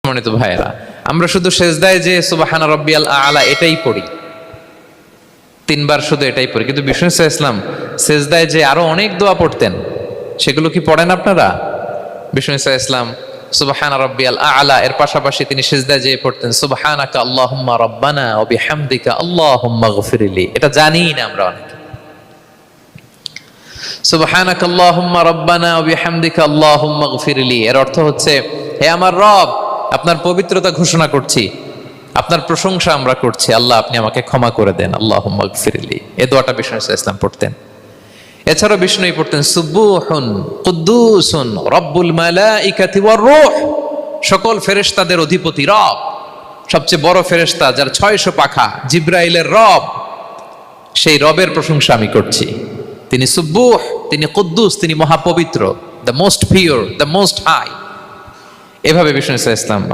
সম্মানিত ভাইয়েরা, আমরা শুধু সেজদায় যে সুবহানা রাব্বিয়াল আ'লা এটাই পড়ি, 3 বার শুধু এটাই পড়ি, কিন্তু বিষ্ণু ইসলাম সেজদায় যে আরো অনেক দোয়া পড়তেন, সেগুলো কি পড়েন আপনারা? বিষ্ণু ইসলাম সুবহানা রাব্বিয়াল আ'লা এর পাশাপাশি তিনি সেজদায় যে পড়তেন সুবহানাকা আল্লাহুম্মা রাব্বানা ওয়া বিহামদিকা আল্লাহুম্মা গফিরলি। এটা জানি না আমরা অনেকে। সুবহানাকা আল্লাহুম্মা রাব্বানা ওয়া বিহামদিকা আল্লাহুম্মা গফিরলি এর অর্থ হচ্ছে, হে আমার রব, আপনার পবিত্রতা ঘোষণা করছি, আপনার প্রশংসা আমরা করছি, আল্লাহ আপনি আমাকে ক্ষমা করে দেন, আল্লাহুম্মা গফিরলি। এই দোয়াটা বিষ্ণু ইসলাম পড়তেন। এছাড়াও বিষ্ণুই পড়তেন সুবুহুন কুদ্দুসুন রব্বুল মালাইকাতি ওয়ার রূহ, সকল ফেরেশতাদের অধিপতি রব, সবচেয়ে বড় ফেরেশতা যার 600 পাখা, জিব্রাইলের রব, সেই রবের প্রশংসা আমি করছি। তিনি সুবুহ, তিনি কুদ্দুস, তিনি মহাপবিত্র, the most pure, the most high. এভাবে বিষ্ণু ইসলাম